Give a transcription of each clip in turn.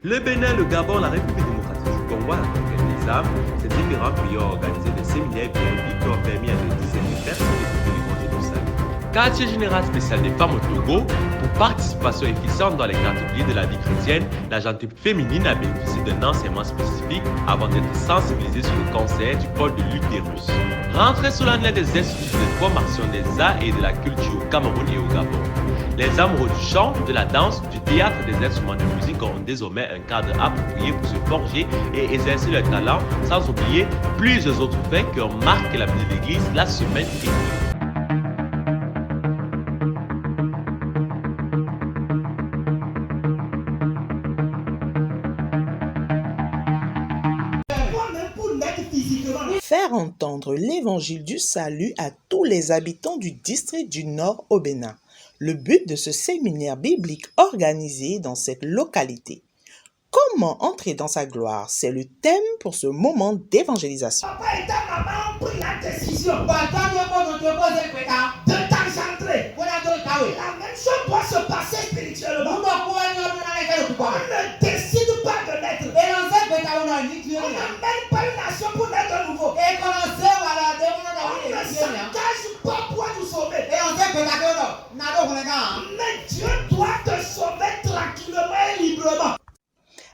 Le Bénin, le Gabon, la République démocratique du Congo, la conquête des âmes, ces différents pays ont organisé des séminaires bibliques qui ont permis à des dizaines de personnes d'écouter l'évangile du salut. Quartier général spécial des femmes au Togo, pour participation efficiente dans les quartiers de la vie chrétienne, la gente féminine a bénéficié d'un enseignement spécifique avant d'être sensibilisée sur le cancer du col de l'utérus. Rentrée solennelle des instituts de formation des arts et de la culture au Cameroun et au Gabon. Les amoureux du chant, de la danse, du théâtre et des instruments de musique ont désormais un cadre approprié pour se forger et exercer leur talent, sans oublier plusieurs autres faits qui ont marqué la vie de l'Église la semaine écoulée. Faire entendre l'évangile du salut à tous les habitants du district du Nord au Bénin. Le but de ce séminaire biblique organisé dans cette localité. Comment entrer dans sa gloire? C'est le thème pour ce moment d'évangélisation. Papa et ta maman ont pris la décision de t'engendrer. La même chose doit se passer spirituellement. On ne décide pas de naître. On n'amène pas une nation pour naître de nouveau. On ne s'engage pas pour être sauvé. Mais Dieu doit te sauver tranquillement et librement.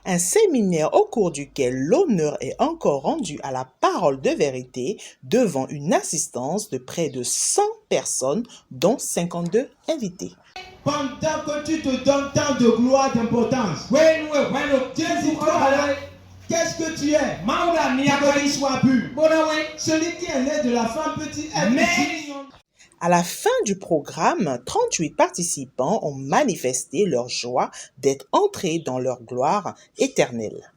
Un séminaire au cours duquel l'honneur est encore rendu à la parole de vérité devant une assistance de près de 100 personnes, dont 52 invités. Pendant que tu te donnes tant de gloire, d'importance, qu'est-ce que tu es? Qu'il soit pur. Celui qui est né de la femme petit est mignon. À la fin du programme, 38 participants ont manifesté leur joie d'être entrés dans leur gloire éternelle.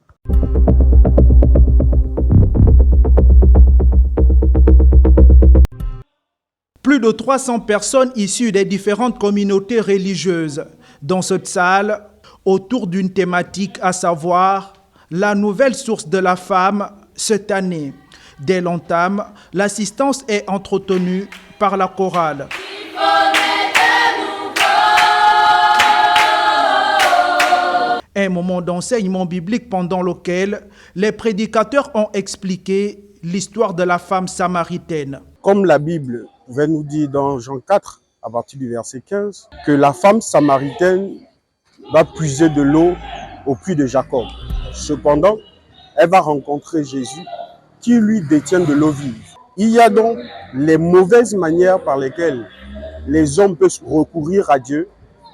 Plus de 300 personnes issues des différentes communautés religieuses dans cette salle autour d'une thématique, à savoir la nouvelle source de la femme cette année. Dès l'entame, l'assistance est entretenue par la chorale. Un moment d'enseignement biblique pendant lequel les prédicateurs ont expliqué l'histoire de la femme samaritaine. Comme la Bible pouvait nous dire dans Jean 4, à partir du verset 15, que la femme samaritaine va puiser de l'eau au puits de Jacob. Cependant, elle va rencontrer Jésus qui lui détient de l'eau vive. Il y a donc les mauvaises manières par lesquelles les hommes peuvent recourir à Dieu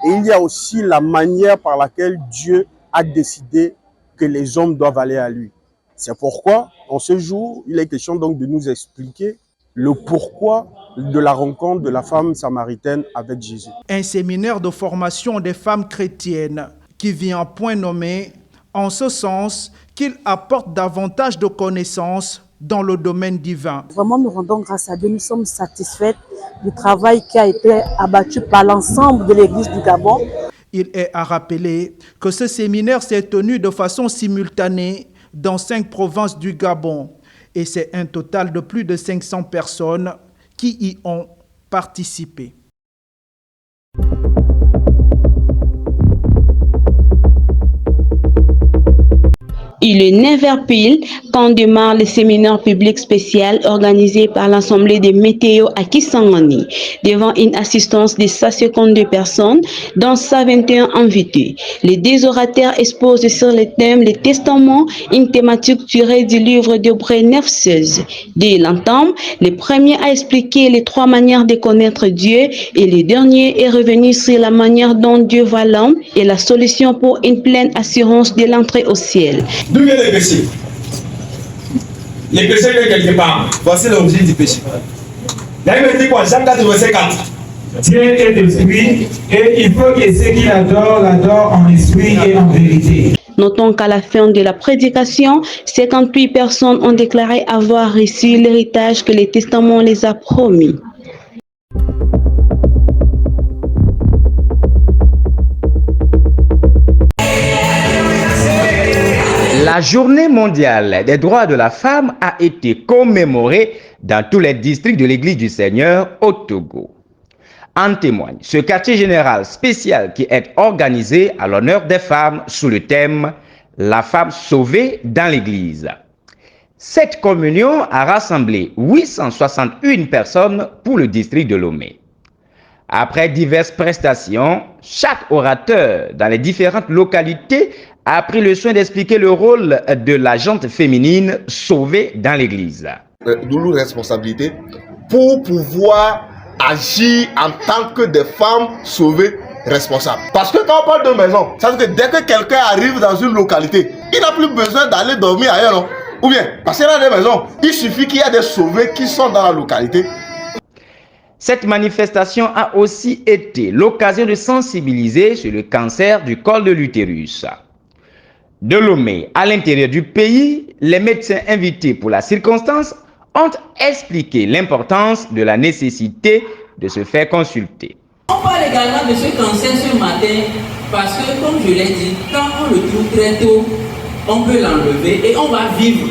et il y a aussi la manière par laquelle Dieu a décidé que les hommes doivent aller à lui. C'est pourquoi, en ce jour, il est question donc de nous expliquer le pourquoi de la rencontre de la femme samaritaine avec Jésus. Un séminaire de formation des femmes chrétiennes qui vient à point nommé en ce sens qu'il apporte davantage de connaissances dans le domaine divin. Vraiment, nous rendons grâce à Dieu. Nous sommes satisfaits du travail qui a été abattu par l'ensemble de l'Église du Gabon. Il est à rappeler que ce séminaire s'est tenu de façon simultanée dans 5 provinces du Gabon. Et c'est un total de plus de 500 personnes qui y ont participé. Il est 9h pile quand démarre le séminaire public spécial organisé par l'Assemblée des météos à Kisangani, devant une assistance de 152 personnes, dont 121 invités. Les 10 orateurs exposent sur le thème Le Testament, une thématique tirée du livre d'Hébreux 9:16. Dès l'entame, le premier a expliqué les 3 manières de connaître Dieu et le dernier est revenu sur la manière dont Dieu voit l'homme et la solution pour une pleine assurance de l'entrée au ciel. D'où viennent les péchés? Les péchés viennent quelque part. Voici l'origine du péché. La Bible dit quoi? Jean 4, verset 4. Dieu est esprit et il faut que ceux qui l'adorent en esprit et en vérité. Notons qu'à la fin de la prédication, 58 personnes ont déclaré avoir reçu l'héritage que le Testament les a promis. La journée mondiale des droits de la femme a été commémorée dans tous les districts de l'Église du Seigneur au Togo. En témoigne ce quartier général spécial qui est organisé à l'honneur des femmes sous le thème la femme sauvée dans l'église. Cette communion a rassemblé 861 personnes pour le district de Lomé. Après diverses prestations, chaque orateur dans les différentes localités a pris le soin d'expliquer le rôle de la gente féminine sauvée dans l'église. D'où nos responsabilités pour pouvoir agir en tant que des femmes sauvées responsables. Parce que quand on parle de maison, ça veut dire que dès que quelqu'un arrive dans une localité, il n'a plus besoin d'aller dormir ailleurs, non? Ou bien, parce qu'il y a des maisons, il suffit qu'il y ait des sauvés qui sont dans la localité. Cette manifestation a aussi été l'occasion de sensibiliser sur le cancer du col de l'utérus. De Lomé à l'intérieur du pays, les médecins invités pour la circonstance ont expliqué l'importance de la nécessité de se faire consulter. On parle également de ce cancer ce matin parce que, comme je l'ai dit, quand on le trouve très tôt, on peut l'enlever et on va vivre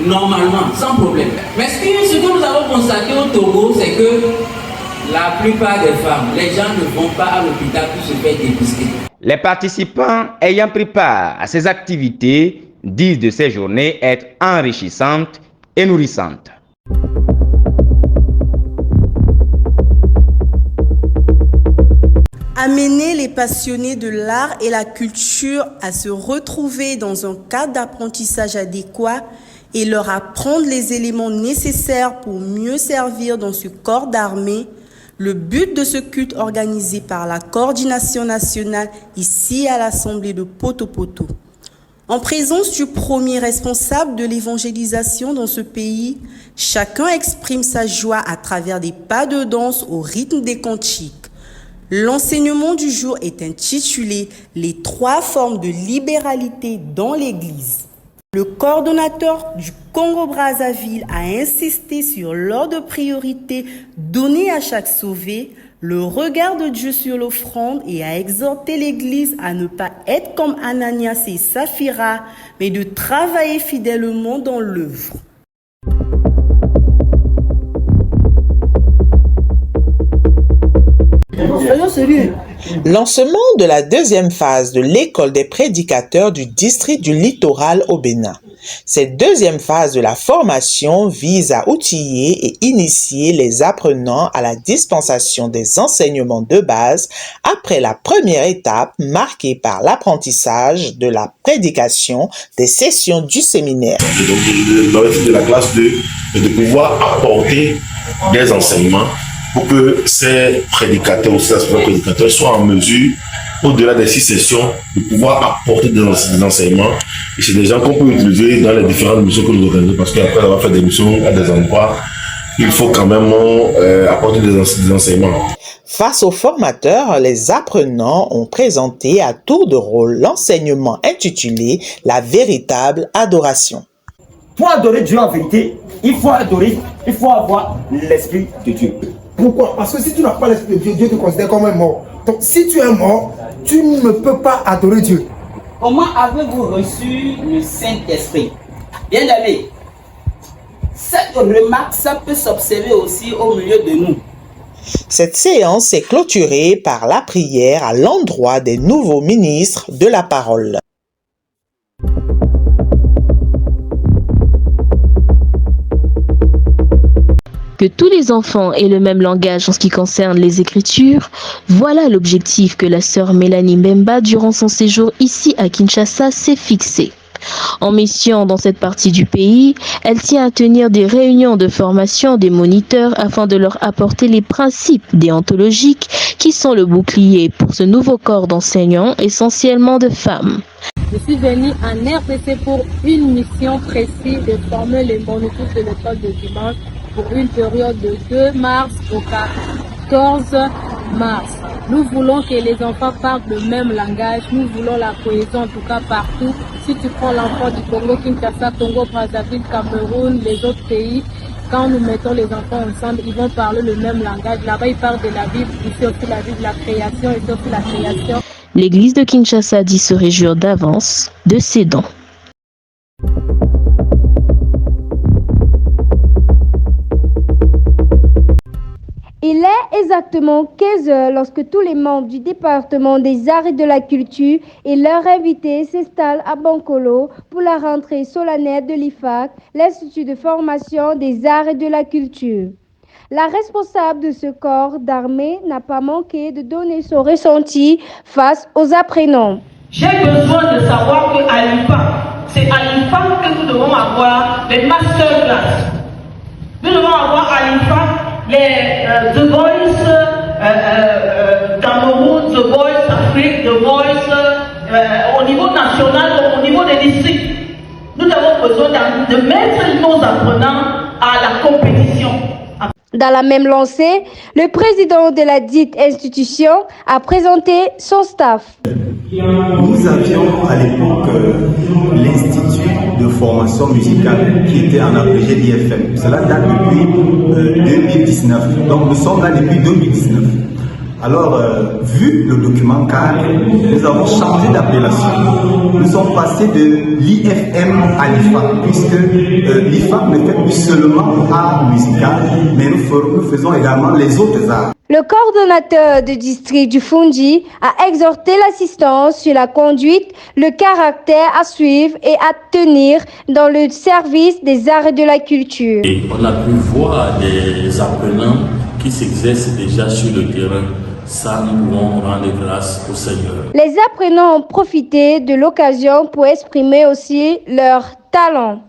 normalement, sans problème. Mais ce que nous avons constaté au Togo, c'est que la plupart des femmes, les gens ne vont pas à l'hôpital pour se faire dépister. Les participants ayant pris part à ces activités disent de ces journées être enrichissantes et nourrissantes. Amener les passionnés de l'art et la culture à se retrouver dans un cadre d'apprentissage adéquat et leur apprendre les éléments nécessaires pour mieux servir dans ce corps d'armée, le but de ce culte organisé par la coordination nationale ici à l'Assemblée de Poto-Poto. En présence du premier responsable de l'évangélisation dans ce pays, chacun exprime sa joie à travers des pas de danse au rythme des cantiques. L'enseignement du jour est intitulé « Les 3 formes de libéralité dans l'Église ». Le coordonnateur du Congo-Brazzaville a insisté sur l'ordre de priorité donné à chaque sauvé, le regard de Dieu sur l'offrande et a exhorté l'Église à ne pas être comme Ananias et Saphira, mais de travailler fidèlement dans l'œuvre. Lancement de la deuxième phase de l'école des prédicateurs du district du littoral au Bénin. Cette deuxième phase de la formation vise à outiller et initier les apprenants à la dispensation des enseignements de base après la première étape marquée par l'apprentissage de la prédication des sessions du séminaire. L'objectif de la classe 2 est de pouvoir apporter des enseignements pour que ces prédicateurs ou ces prédicateurs soient en mesure, au-delà des 6 sessions, de pouvoir apporter des enseignements. Et c'est des gens qu'on peut utiliser dans les différentes missions que nous organisons, parce qu'après avoir fait des missions à des endroits, il faut quand même apporter des enseignements. Face aux formateurs, les apprenants ont présenté à tour de rôle l'enseignement intitulé « La véritable adoration ». Pour adorer Dieu en vérité, il faut avoir l'Esprit de Dieu. Pourquoi? Parce que si tu n'as pas l'Esprit de Dieu, Dieu te considère comme un mort. Donc si tu es mort, tu ne peux pas adorer Dieu. Comment avez-vous reçu le Saint-Esprit? Bien aimé, cette remarque, ça peut s'observer aussi au milieu de nous. Cette séance est clôturée par la prière à l'endroit des nouveaux ministres de la parole. Que tous les enfants aient le même langage en ce qui concerne les écritures, voilà l'objectif que la sœur Mélanie Mbemba, durant son séjour ici à Kinshasa, s'est fixé. En mission dans cette partie du pays, elle tient à tenir des réunions de formation des moniteurs afin de leur apporter les principes déontologiques qui sont le bouclier pour ce nouveau corps d'enseignants, essentiellement de femmes. Je suis venue en RDC pour une mission précise de former les moniteurs de l'école de dimanche pour une période de 2 mars au 14 mars. Nous voulons que les enfants parlent le même langage, nous voulons la cohésion en tout cas partout. Si tu prends l'enfant du Congo, Kinshasa, Congo, Brazzaville, Cameroun, les autres pays, quand nous mettons les enfants ensemble, ils vont parler le même langage. Là-bas, ils parlent de la Bible, ici aussi la Bible, de la création, ici aussi la création. L'église de Kinshasa dit se réjouir d'avance de ses dons. Il est exactement 15 heures lorsque tous les membres du département des arts et de la culture et leurs invités s'installent à Bankolo pour la rentrée solennelle de l'IFAC, l'Institut de formation des arts et de la culture. La responsable de ce corps d'armée n'a pas manqué de donner son ressenti face aux apprenants. J'ai besoin de savoir qu'à l'IFAC, c'est à l'IFAC que nous devons avoir les masterclass. Nous devons avoir à l'IFAC les The Voice Cameroun, The Voice Afrique, The Voice au niveau national, comme au niveau des districts. Nous avons besoin de mettre nos apprenants à la compétition. Dans la même lancée, le président de la dite institution a présenté son staff. Nous avions à l'époque l'Institut de formation musicale qui était en abrégé l'IFM. Cela date depuis 2019. Donc nous sommes là depuis 2019. Alors, vu le document cadre, nous avons changé d'appellation. Nous sommes passés de l'IFM à l'IFAC, puisque l'IFAC ne fait plus seulement art musical, mais nous faisons également les autres arts. Le coordonnateur de district du Fundi a exhorté l'assistance sur la conduite, le caractère à suivre et à tenir dans le service des arts et de la culture. Et on a pu voir des apprenants qui s'exercent déjà sur le terrain. Ça, nous pouvons rendre grâce au Seigneur. Les apprenants ont profité de l'occasion pour exprimer aussi leur talent.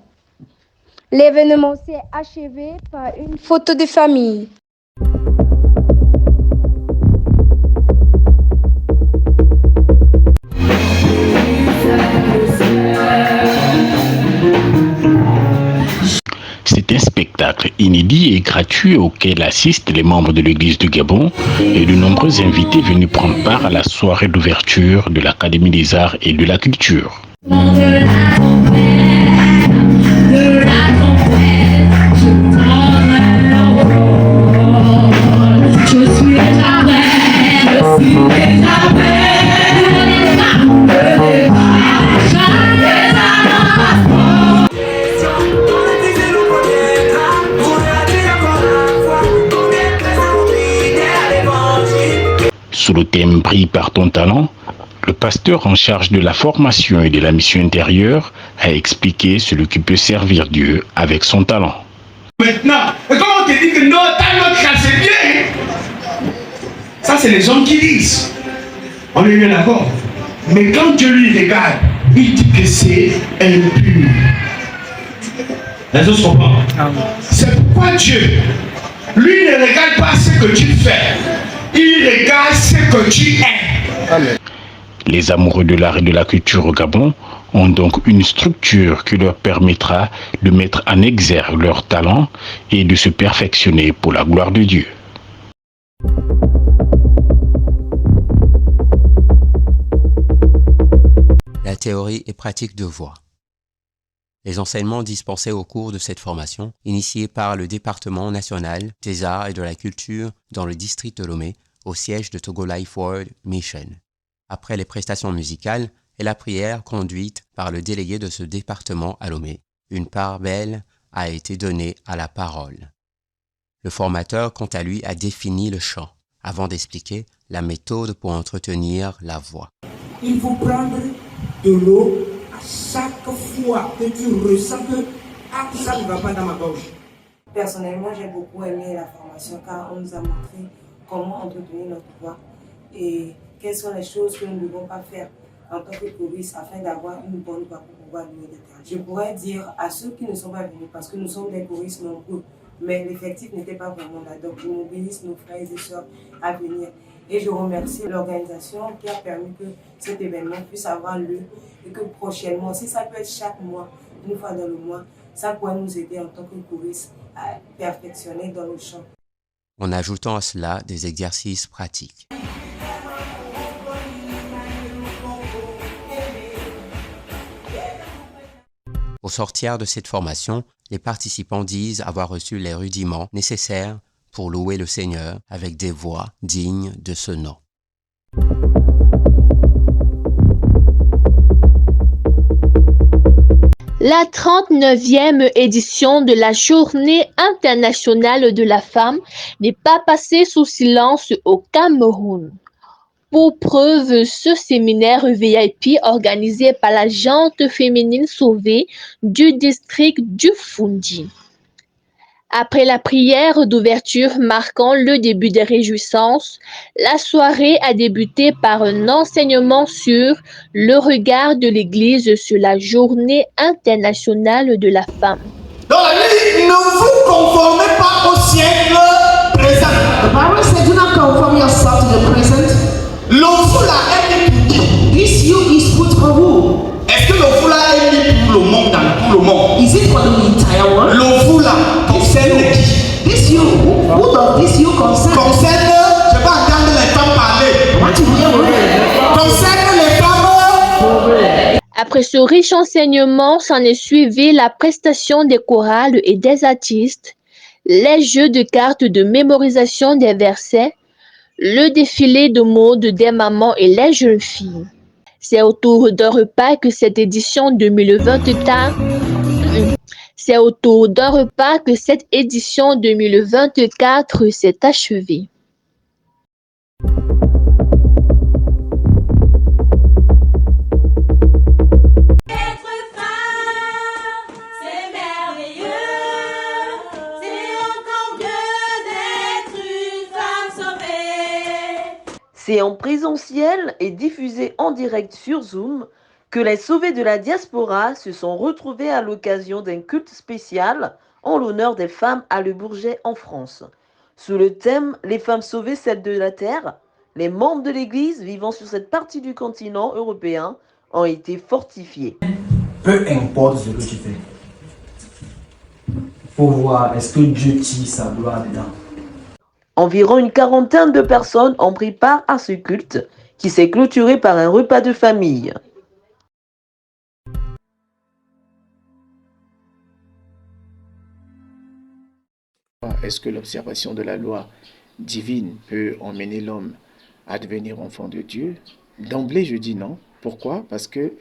L'événement s'est achevé par une photo de famille. C'est un spectacle inédit et gratuit auquel assistent les membres de l'Église du Gabon et de nombreux invités venus prendre part à la soirée d'ouverture de l'Académie des Arts et de la Culture. Sous le thème « Brille par ton talent », le pasteur en charge de la formation et de la mission intérieure a expliqué celui qui peut servir Dieu avec son talent. Maintenant, et comment on te dit que notre talent, c'est bien? Ça, c'est les gens qui disent. On est bien d'accord. Mais quand Dieu lui regarde, il dit que c'est impur. Les autres sont pas. C'est pourquoi Dieu, lui, ne regarde pas ce que tu fais. Il regarde ce que tu es. Amen. Les amoureux de l'art et de la culture au Gabon ont donc une structure qui leur permettra de mettre en exergue leur talent et de se perfectionner pour la gloire de Dieu. La théorie et pratique de voix. Les enseignements dispensés au cours de cette formation, initiée par le département national des arts et de la culture dans le district de Lomé, au siège de Togo Life World Mission. Après les prestations musicales et la prière conduite par le délégué de ce département à Lomé, une part belle a été donnée à la parole. Le formateur, quant à lui, a défini le chant, avant d'expliquer la méthode pour entretenir la voix. Il faut prendre de l'eau à chaque fois que tu ressens que ça ne va pas dans ma gorge. Personnellement, j'ai beaucoup aimé la formation car on nous a montré comment entretenir notre voix et quelles sont les choses que nous ne devons pas faire en tant que choriste afin d'avoir une bonne voix pour pouvoir louer l'Éternel. Je pourrais dire à ceux qui ne sont pas venus, parce que nous sommes des choristes nombreux, mais l'effectif n'était pas vraiment là. Donc je mobilise nos frères et sœurs à venir. Et je remercie l'organisation qui a permis que cet événement puisse avoir lieu et que prochainement, si ça peut être chaque mois, une fois dans le mois, ça pourrait nous aider en tant que choristes à perfectionner dans le chant. En ajoutant à cela des exercices pratiques. Au sortir de cette formation, les participants disent avoir reçu les rudiments nécessaires pour louer le Seigneur avec des voix dignes de ce nom. La 39e édition de la Journée internationale de la femme n'est pas passée sous silence au Cameroun. Pour preuve, ce séminaire VIP organisé par la Gente féminine sauvée du district du Fundi. Après la prière d'ouverture marquant le début des réjouissances, la soirée a débuté par un enseignement sur le regard de l'Église sur la Journée internationale de la femme. Donc il dit, ne vous conformez pas au siècle présent. The Bible says, do not conform yourself to the present. Le foula est mis pour qui? This you is put for who? Est-ce que le foula est mis pour le monde, dans tout le monde? Is it for the entire world? Le foula concerne qui? This you, who does this you concern? Concerne, je vais entendre les femmes parler. What you hear? Concerne les femmes. Après ce riche enseignement, s'en est suivi la prestation des chorales et des artistes, les jeux de cartes de mémorisation des versets, le défilé de mode des mamans et les jeunes filles. C'est autour d'un repas que cette édition 2024 s'est achevée. C'est en présentiel et diffusé en direct sur Zoom que les sauvés de la diaspora se sont retrouvés à l'occasion d'un culte spécial en l'honneur des femmes à Le Bourget en France. Sous le thème « Les femmes sauvées, celles de la terre », les membres de l'Église vivant sur cette partie du continent européen ont été fortifiés. Peu importe ce que tu fais, il faut voir est-ce que Dieu tire sa gloire dedans. Environ une quarantaine de personnes ont pris part à ce culte qui s'est clôturé par un repas de famille. Est-ce que l'observation de la loi divine peut emmener l'homme à devenir enfant de Dieu? D'emblée, je dis non. Pourquoi? Parce que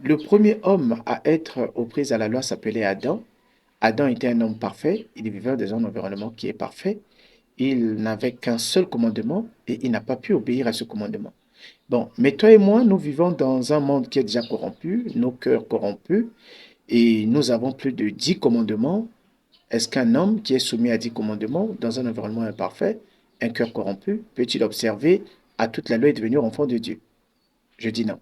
le premier homme à être aux prises à la loi s'appelait Adam. Adam était un homme parfait, il vivait dans un environnement qui est parfait. Il n'avait qu'un seul commandement et il n'a pas pu obéir à ce commandement. Bon, mais toi et moi, nous vivons dans un monde qui est déjà corrompu, nos cœurs corrompus, et nous avons plus de 10 commandements. Est-ce qu'un homme qui est soumis à 10 commandements dans un environnement imparfait, un cœur corrompu, peut-il observer à toute la loi et devenir enfant de Dieu? Je dis non.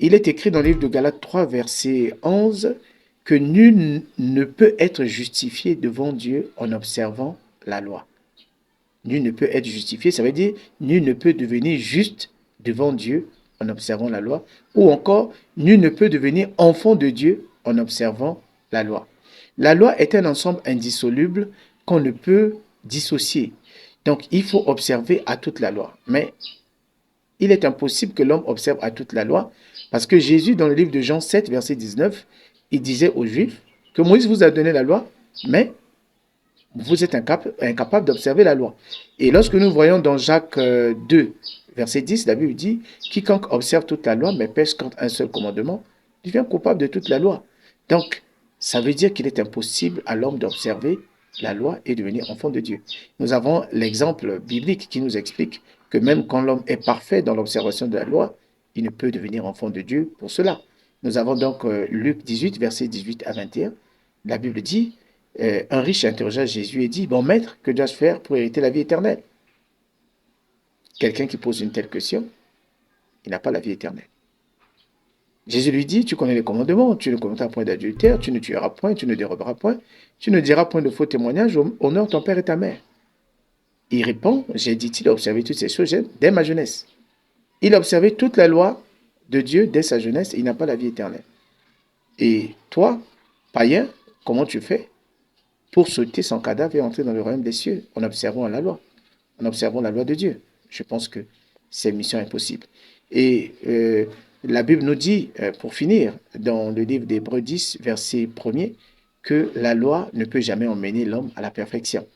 Il est écrit dans le livre de Galates 3, verset 11, que nul ne peut être justifié devant Dieu en observant la loi. Nul ne peut être justifié, ça veut dire nul ne peut devenir juste devant Dieu en observant la loi, ou encore nul ne peut devenir enfant de Dieu en observant la loi. La loi est un ensemble indissoluble qu'on ne peut dissocier. Donc il faut observer à toute la loi. Mais il est impossible que l'homme observe à toute la loi, parce que Jésus, dans le livre de Jean 7, verset 19, il disait aux Juifs que Moïse vous a donné la loi, mais vous êtes incapable d'observer la loi. Et lorsque nous voyons dans Jacques 2, verset 10, la Bible dit « Quiconque observe toute la loi, mais pêche contre un seul commandement, devient coupable de toute la loi. » Donc, ça veut dire qu'il est impossible à l'homme d'observer la loi et devenir enfant de Dieu. Nous avons l'exemple biblique qui nous explique que même quand l'homme est parfait dans l'observation de la loi, il ne peut devenir enfant de Dieu pour cela. Nous avons donc Luc 18, verset 18 à 21. La Bible dit un riche interrogea Jésus et dit « Bon maître, que dois-je faire pour hériter la vie éternelle ?» Quelqu'un qui pose une telle question, il n'a pas la vie éternelle. Jésus lui dit « Tu connais les commandements, tu ne commettras point d'adultère, tu ne tueras point, tu ne déroberas point, tu ne diras point de faux témoignages, honore ton père et ta mère. » Il répond « J'ai dit-il observé toutes ces choses dès ma jeunesse. » Il a observé toute la loi de Dieu dès sa jeunesse et il n'a pas la vie éternelle. Et toi, païen, comment tu fais pour sauter son cadavre et entrer dans le royaume des cieux en observant la loi, en observant la loi de Dieu? Je pense que c'est une mission impossible. Et la Bible nous dit, pour finir, dans le livre d'Hébreux 10, verset 1er, que la loi ne peut jamais emmener l'homme à la perfection.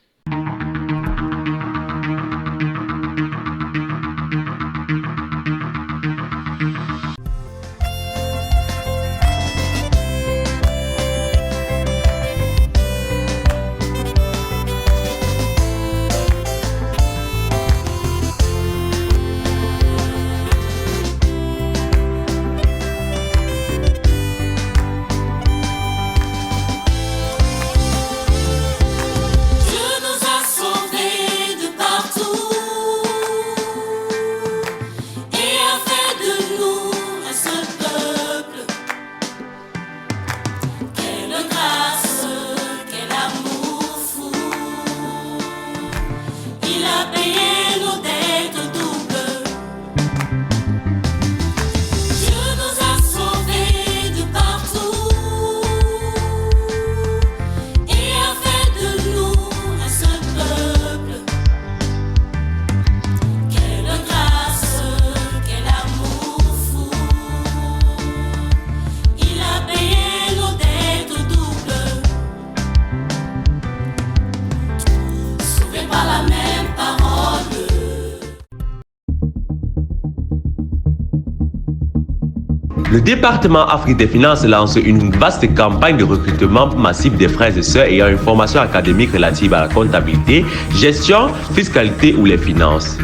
Le département Afrique des Finances lance une vaste campagne de recrutement massif des frères et sœurs ayant une formation académique relative à la comptabilité, gestion, fiscalité ou les finances.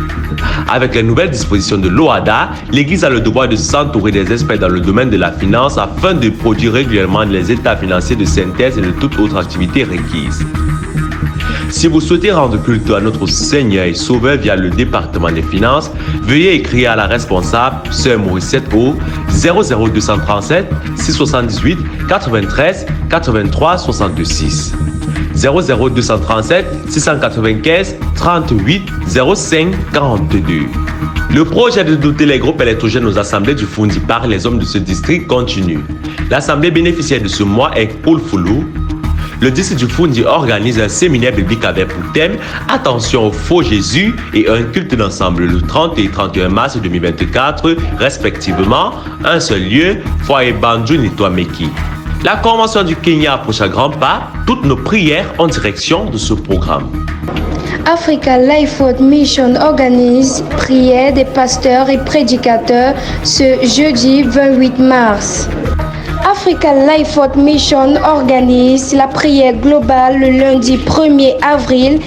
Avec les nouvelles dispositions de l'OHADA, l'Église a le devoir de s'entourer des experts dans le domaine de la finance afin de produire régulièrement les états financiers de synthèse et de toute autre activité requise. Si vous souhaitez rendre culte à notre Seigneur et Sauveur via le département des finances, veuillez écrire à la responsable, Sœur Morissette au 00237 678 93 83 62 00237 695 38 05 42. Le projet de doter les groupes électrogènes aux assemblées du Fundi par les hommes de ce district continue. L'assemblée bénéficiaire de ce mois est Paul Foulou. Le district du Fundi organise un séminaire biblique avec pour thème « Attention au faux Jésus » et un culte d'ensemble le 30 et 31 mars 2024, respectivement, un seul lieu, foyer Banjou Nitoameki. La convention du Kenya approche à grands pas, toutes nos prières en direction de ce programme. Africa Life World Mission organise prières des pasteurs et prédicateurs ce jeudi 28 mars. Africa Life World Mission organise la prière globale le lundi 1er avril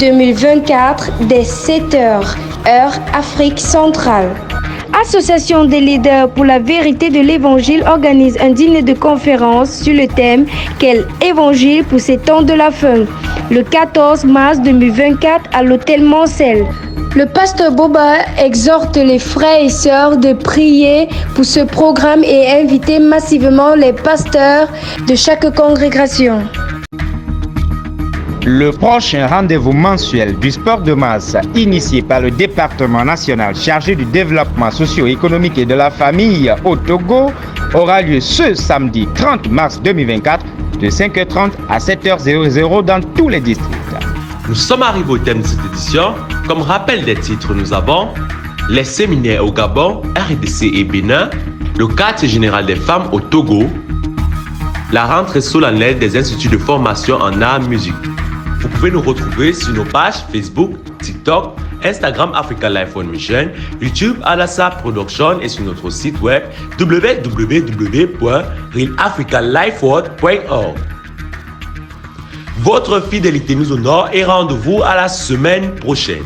2024 dès 7h, heure Afrique centrale. Association des leaders pour la vérité de l'évangile organise un dîner de conférence sur le thème « Quel évangile pour ces temps de la fin ?» le 14 mars 2024 à l'hôtel Mancel. Le pasteur Boba exhorte les frères et sœurs de prier pour ce programme et inviter massivement les pasteurs de chaque congrégation. Le prochain rendez-vous mensuel du sport de masse initié par le département national chargé du développement socio-économique et de la famille au Togo aura lieu ce samedi 30 mars 2024 de 5h30 à 7h00 dans tous les districts. Nous sommes arrivés au thème de cette édition. Comme rappel des titres, nous avons les séminaires au Gabon, RDC et Bénin, le quartier général des femmes au Togo, la rentrée solennelle des instituts de formation en arts musique. Vous pouvez nous retrouver sur nos pages Facebook, TikTok, Instagram Africa Life World Mission, YouTube Alassa Production et sur notre site web www.realafricalifeworld.org. Votre fidélité nous honore et rendez-vous à la semaine prochaine.